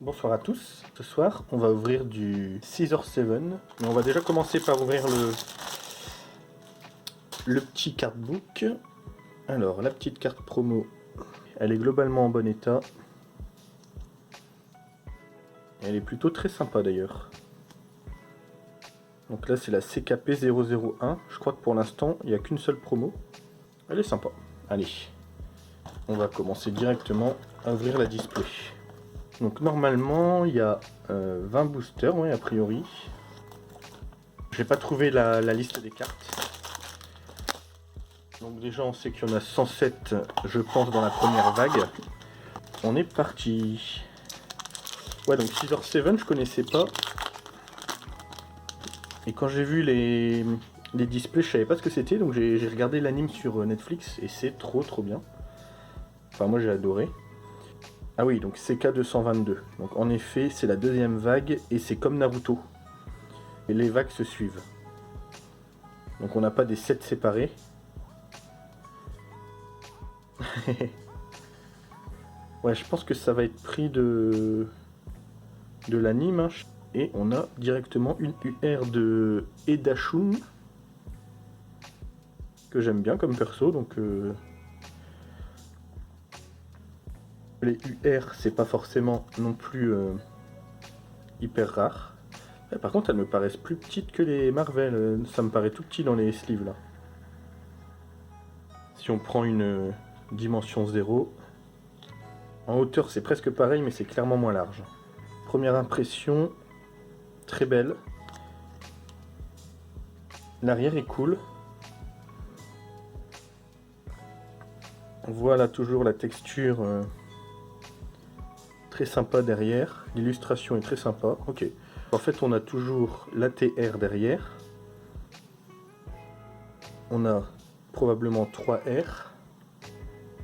Bonsoir à tous. Ce soir, on va ouvrir du Caesar 7. Mais on va déjà commencer par ouvrir le petit cardbook. Alors, la petite carte promo, elle est globalement en bon état. Elle est plutôt très sympa d'ailleurs. Donc là, c'est la CKP 001. Je crois que pour l'instant, il n'y a qu'une seule promo. Elle est sympa. Allez, on va commencer directement à ouvrir la display. Donc normalement, il y a 20 boosters, ouais, a priori. J'ai pas trouvé la liste des cartes. Donc déjà, on sait qu'il y en a 107, je pense, dans la première vague. On est parti. Ouais, donc Caesar 7, je connaissais pas. Et quand j'ai vu les displays, je savais pas ce que c'était. Donc j'ai regardé l'anime sur Netflix et c'est trop bien. Enfin, moi j'ai adoré. Ah oui, donc CK222. Donc en effet, c'est la deuxième vague et c'est comme Naruto. Et les vagues se suivent. Donc on n'a pas des sets séparés. Ouais, je pense que ça va être pris de l'anime. Hein. Et on a directement une UR de Edashun. Que j'aime bien comme perso, donc... Les UR, c'est pas forcément non plus hyper rare. Par contre, elles me paraissent plus petites que les Marvel. Ça me paraît tout petit dans les sleeves, là. Si on prend une dimension 0... En hauteur, c'est presque pareil, mais c'est clairement moins large. Première impression, très belle. L'arrière est cool. On voit là toujours la texture très sympa derrière. L'illustration est très sympa. Ok. En fait, on a toujours l'ATR derrière. On a probablement 3 R.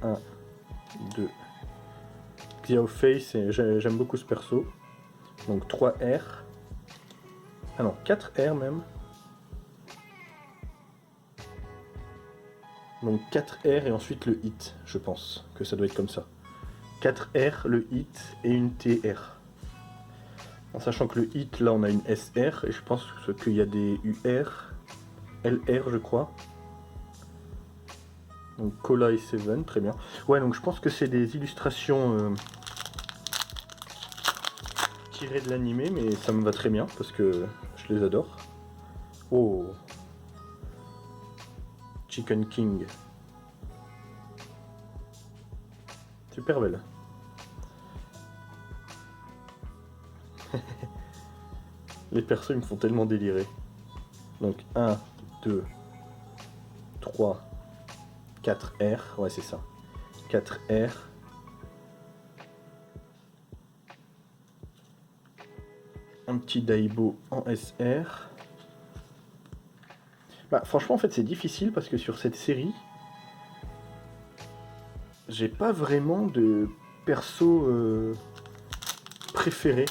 1, 2. Xiao Fei, j'aime beaucoup ce perso. Donc 3 R. Ah non, 4 R même. Donc 4 R et ensuite le hit, je pense que ça doit être comme ça. 4 R, le hit et une TR. En sachant que le hit, là, on a une SR et je pense qu'il y a des UR, LR, je crois. Donc Cola et Seven, très bien. Ouais, donc je pense que c'est des illustrations tirées de l'animé, mais ça me va très bien parce que je les adore. Oh, Chicken King. Super belle. Les persos ils me font tellement délirer. Donc 1, 2, 3, 4 R. Ouais, c'est ça. 4 R. Un petit Daibo en SR. Bah, franchement, en fait, c'est difficile parce que sur cette série, j'ai pas vraiment de perso préféré.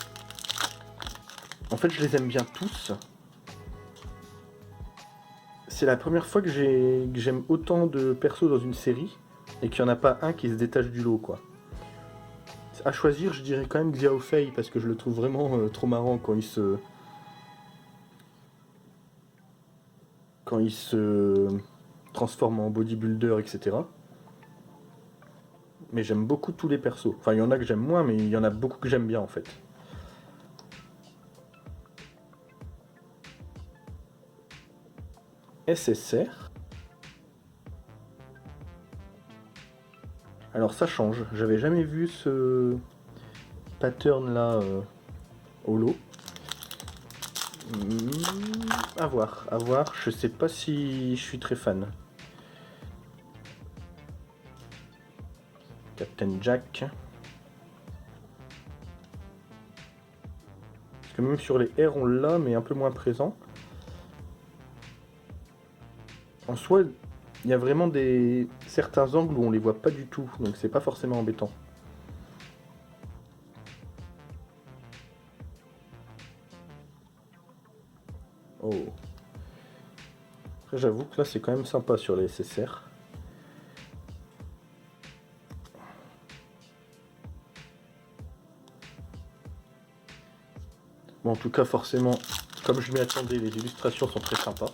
En fait, je les aime bien tous. C'est la première fois que j'aime autant de persos dans une série et qu'il n'y en a pas un qui se détache du lot, quoi. À choisir, je dirais quand même Xiao Fei parce que je le trouve vraiment trop marrant quand il se transforme en bodybuilder, etc. Mais j'aime beaucoup tous les persos. Enfin, il y en a que j'aime moins, mais il y en a beaucoup que j'aime bien en fait. SSR. Alors ça change. J'avais jamais vu ce pattern là au lot. À voir, à voir. Je sais pas si je suis très fan. Captain Jack. Parce que même sur les R on l'a, mais un peu moins présent. En soi, il y a vraiment certains angles où on les voit pas du tout, donc c'est pas forcément embêtant. Oh. Après, j'avoue que là, c'est quand même sympa sur les SSR. Bon, en tout cas, forcément, comme je m'y attendais, les illustrations sont très sympas.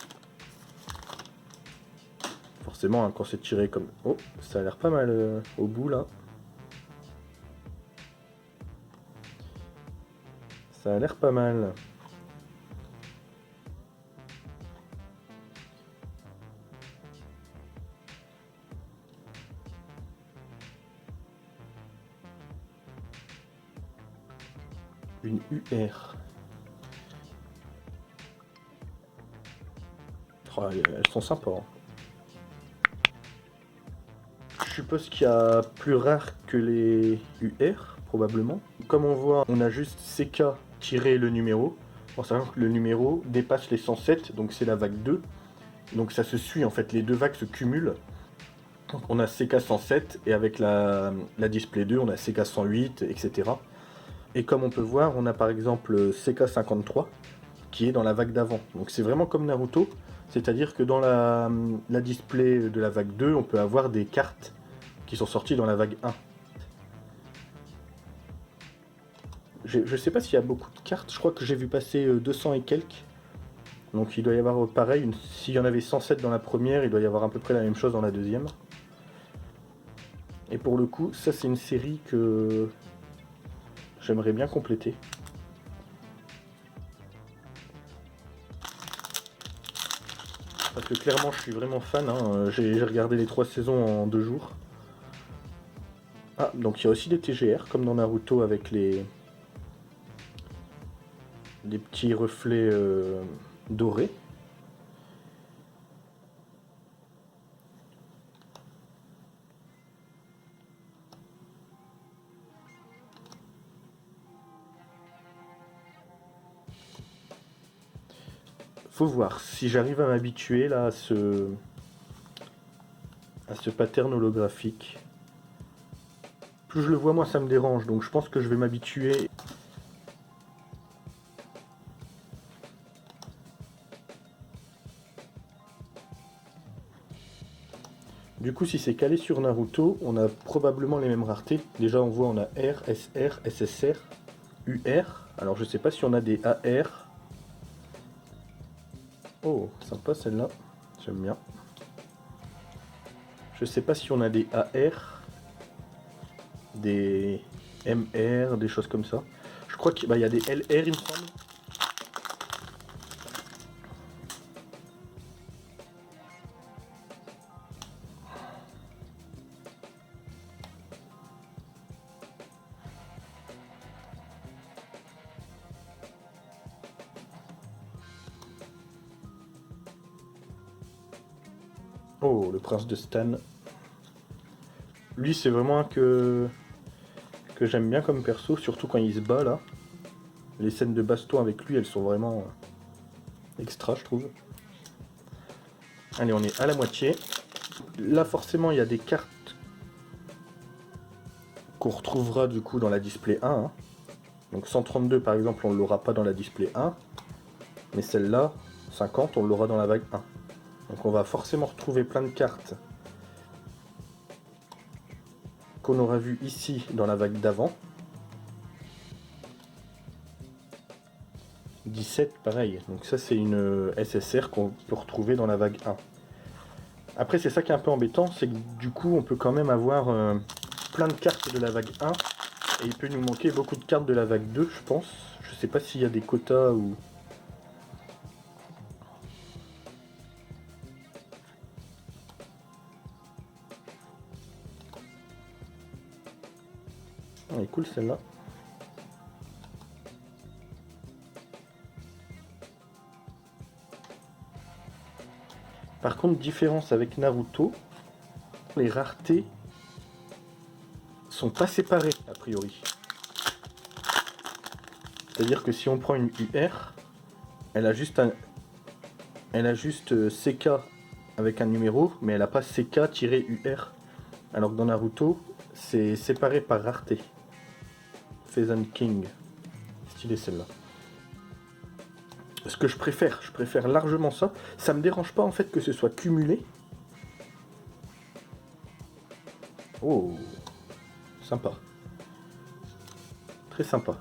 Forcément, hein, quand c'est tiré comme... Oh, ça a l'air pas mal au bout, là. Ça a l'air pas mal. Une UR. Oh, elles sont sympas. Hein. Je suppose qu'il y a plus rare que les UR, probablement. Comme on voit, on a juste CK tiré le numéro. En sachant que le numéro dépasse les 107, donc c'est la vague 2. Donc ça se suit en fait, les deux vagues se cumulent. Donc on a CK 107 et avec la display 2, on a CK 108, etc. Et comme on peut voir, on a par exemple CK 53 qui est dans la vague d'avant. Donc c'est vraiment comme Naruto, c'est-à-dire que dans la display de la vague 2, on peut avoir des cartes qui sont sorties dans la vague 1. Je sais pas s'il y a beaucoup de cartes, je crois que j'ai vu passer 200 et quelques. Donc il doit y avoir pareil, s'il y en avait 107 dans la première, il doit y avoir à peu près la même chose dans la deuxième. Et pour le coup, ça c'est une série que j'aimerais bien compléter. Parce que clairement je suis vraiment fan, hein. J'ai regardé les 3 saisons en 2 jours. Ah, donc il y a aussi des TGR, comme dans Naruto avec les petits reflets dorés. Faut voir si j'arrive à m'habituer là à ce pattern holographique. Plus je le vois, moins ça me dérange, donc je pense que je vais m'habituer. Du coup, si c'est calé sur Naruto, on a probablement les mêmes raretés. Déjà, on voit on a R, SR, SSR, UR. Alors, je sais pas si on a des AR. Oh, sympa celle-là. J'aime bien. Je sais pas si on a des AR, des MR, des choses comme ça. Je crois qu'il y a des LR, il me semble. Oh, le prince de Stan. Lui, c'est vraiment un que j'aime bien comme perso, surtout quand il se bat là. Les scènes de baston avec lui, elles sont vraiment extra, je trouve. Allez, on est à la moitié. Là, forcément, il y a des cartes qu'on retrouvera du coup dans la display 1. Hein. Donc 132, par exemple, on ne l'aura pas dans la display 1. Mais celle-là, 50, on l'aura dans la vague 1. Donc on va forcément retrouver plein de cartes qu'on aura vu ici dans la vague d'avant. 17, pareil. Donc ça, c'est une SSR qu'on peut retrouver dans la vague 1. Après, c'est ça qui est un peu embêtant, c'est que du coup, on peut quand même avoir plein de cartes de la vague 1. Et il peut nous manquer beaucoup de cartes de la vague 2, je pense. Je sais pas s'il y a des quotas ou... Ah, elle est cool celle-là. Par contre, différence avec Naruto, les raretés sont pas séparées a priori. C'est-à-dire que si on prend une UR, elle a juste CK avec un numéro, mais elle n'a pas CK-UR. Alors que dans Naruto, c'est séparé par rareté. Pheasant King. Stylé celle-là. Ce que je préfère largement ça. Ça me dérange pas en fait que ce soit cumulé. Oh, sympa. Très sympa.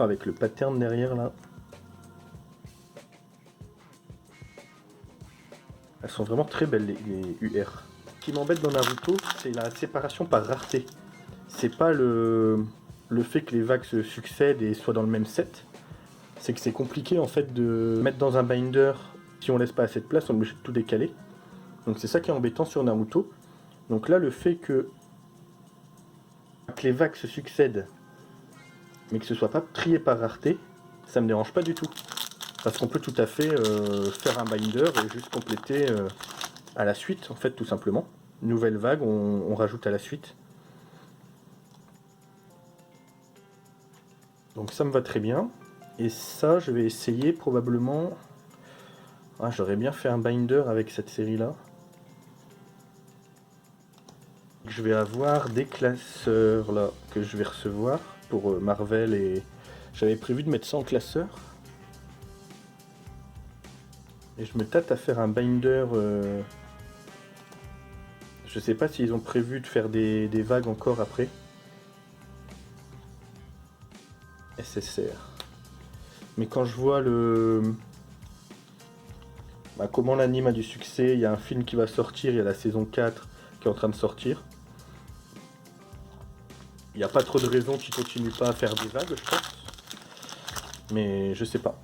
Avec le pattern derrière là. Elles sont vraiment très belles les UR. Ce qui m'embête dans Naruto, c'est la séparation par rareté. C'est pas le fait que les vagues se succèdent et soient dans le même set. C'est que c'est compliqué en fait de mettre dans un binder. Si on laisse pas assez de place, on est obligé de tout décaler. Donc c'est ça qui est embêtant sur Naruto. Donc là, le fait que les vagues se succèdent, mais que ce soit pas trié par rareté, ça me dérange pas du tout. Parce qu'on peut tout à fait faire un binder et juste compléter à la suite, en fait, tout simplement. Nouvelle vague, on rajoute à la suite. Donc ça me va très bien. Et ça, je vais essayer probablement... Ah, j'aurais bien fait un binder avec cette série-là. Je vais avoir des classeurs là que je vais recevoir pour Marvel et... J'avais prévu de mettre ça en classeur. Et je me tâte à faire un binder... Je sais pas s'ils ont prévu de faire des vagues encore après. SSR. Mais quand je vois comment l'anime a du succès, il y a un film qui va sortir, il y a la saison 4 qui est en train de sortir. Il n'y a pas trop de raisons qu'ils continuent pas à faire des vagues, je pense. Mais je sais pas.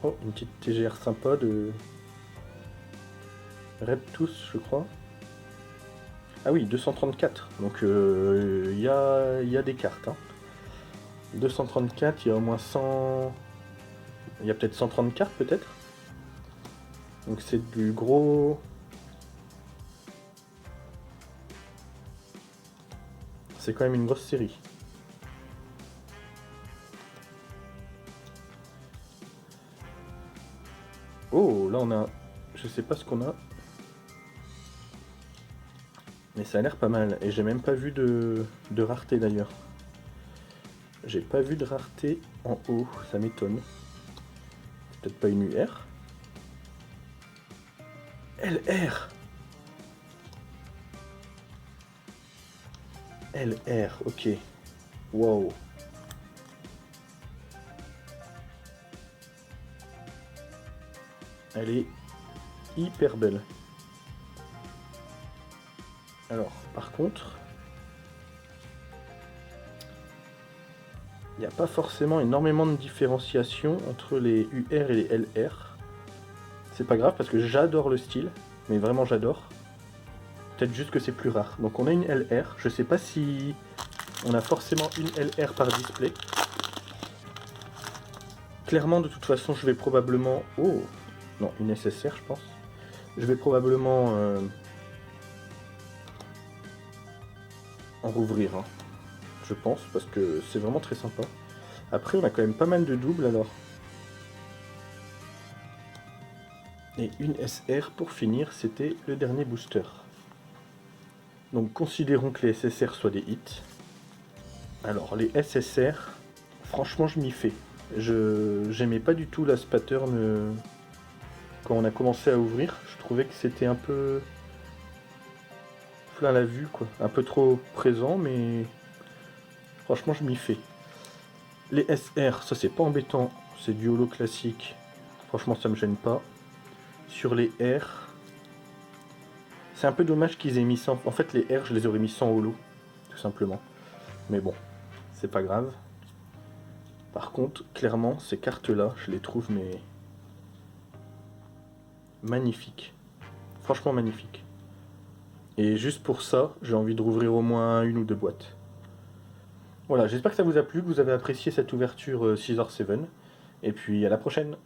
Oh, une petite TGR sympa de Red Tooth, je crois. Ah oui, 234. Donc il y a des cartes. Hein. 234, il y a au moins 100... Il y a peut-être 130 cartes, peut-être. Donc c'est du gros... C'est quand même une grosse série. Oh, là on a... Je sais pas ce qu'on a. Mais ça a l'air pas mal. Et j'ai même pas vu de rareté d'ailleurs. J'ai pas vu de rareté en haut. Ça m'étonne. C'est peut-être pas une UR. LR LR, ok. Wow. Elle est hyper belle. Alors, par contre, il n'y a pas forcément énormément de différenciation entre les UR et les LR. C'est pas grave parce que j'adore le style, mais vraiment j'adore. Peut-être juste que c'est plus rare. Donc on a une LR, je sais pas si on a forcément une LR par display. Clairement, de toute façon, je vais probablement... Oh non, une SSR, je pense. Je vais probablement en rouvrir, hein, je pense, parce que c'est vraiment très sympa. Après, on a quand même pas mal de doubles, alors. Et une SR pour finir, c'était le dernier booster. Donc considérons que les SSR soient des hits. Alors les SSR, franchement je m'y fais. J'aimais pas du tout la pattern quand on a commencé à ouvrir. Je trouvais que c'était un peu plein la vue, quoi. Un peu trop présent, mais franchement je m'y fais. Les SR, ça c'est pas embêtant, c'est du holo classique. Franchement ça me gêne pas. Sur les R, c'est un peu dommage qu'ils aient mis ça. En fait les R je les aurais mis sans holo, tout simplement. Mais bon, c'est pas grave. Par contre, clairement, ces cartes-là, je les trouve mais magnifiques. Franchement magnifiques. Et juste pour ça, j'ai envie de rouvrir au moins une ou deux boîtes. Voilà, j'espère que ça vous a plu, que vous avez apprécié cette ouverture Scissor 7. Et puis à la prochaine.